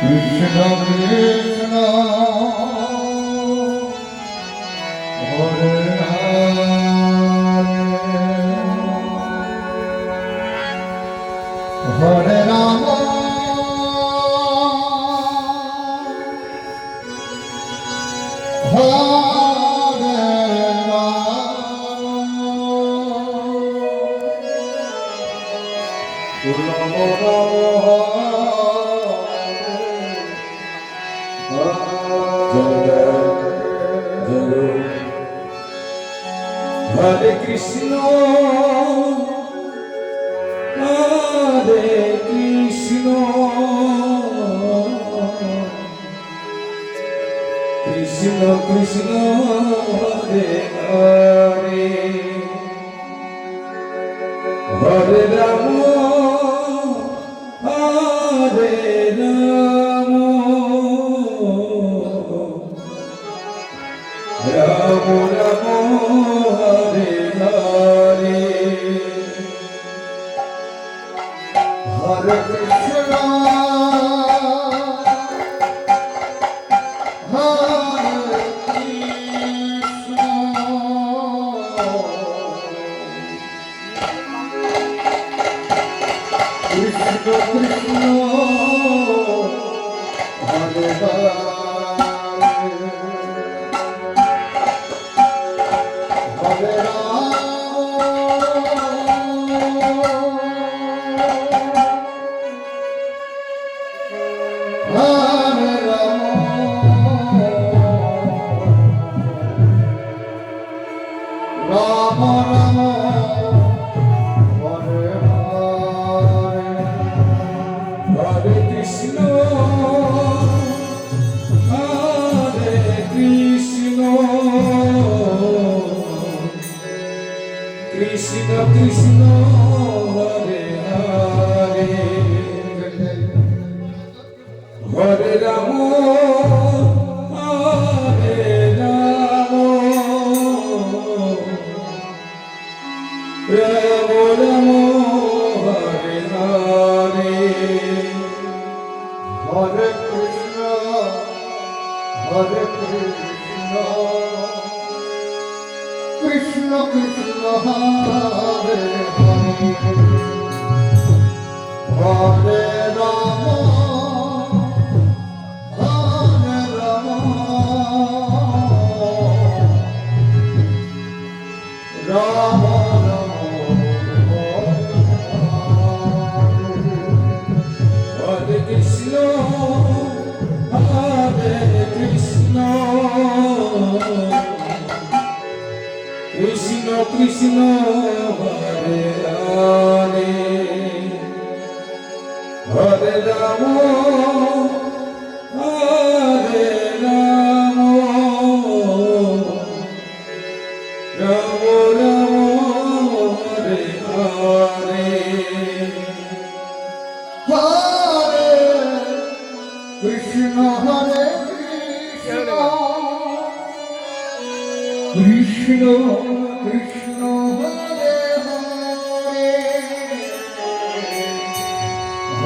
Krishna Krishna Hare Hare Rama Hare Krishna, Hare Krishna, Krishna Krishna, Hare Hare, Hare Rama, Hare Rama, Rama Rama. Hare Krishna, Hare Krishna, Krishna Krishna, Hare Hare, Hare Rama. Krishna Krishna Hare Hare, Hare Rama, Hare Rama, Rama Rama, Hare Hare, Hare Krishna, Hare Krishna, Krishna Krishna, Hare Hare, Hare Rama, Hare Rama, Rama Rama, Hare Krishna, Hare Krishna, Krishna Krishna, Hare Hare, Hare Rama, Hare Rama, Rama Rama, Hare Hare, Hare Krishna, Hare Krishna, Krishna Krishna, Hare Hare,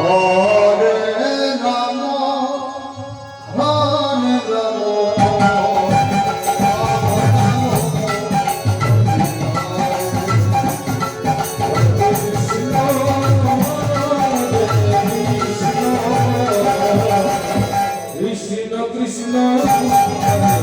Hare Rama, Hare Rama, Krishna Krishna, Hare Hare,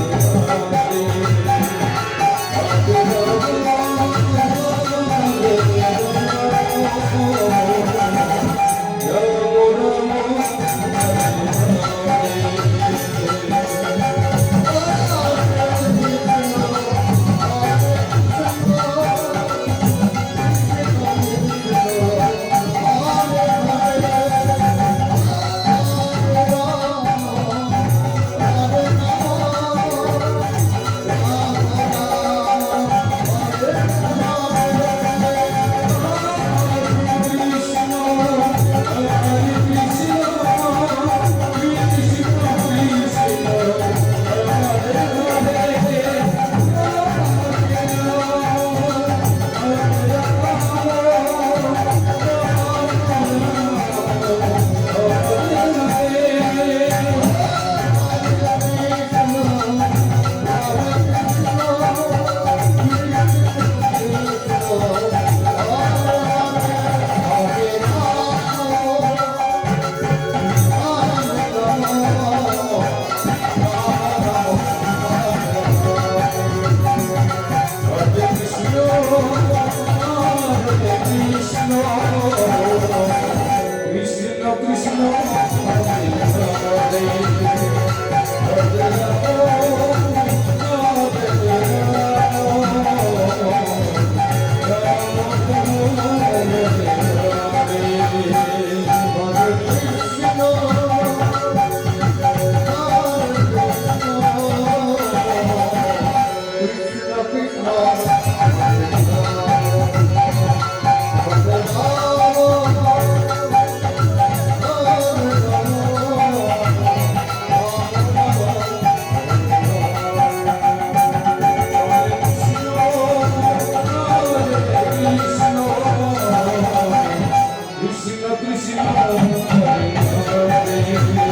Krishna Krishna Hare Hare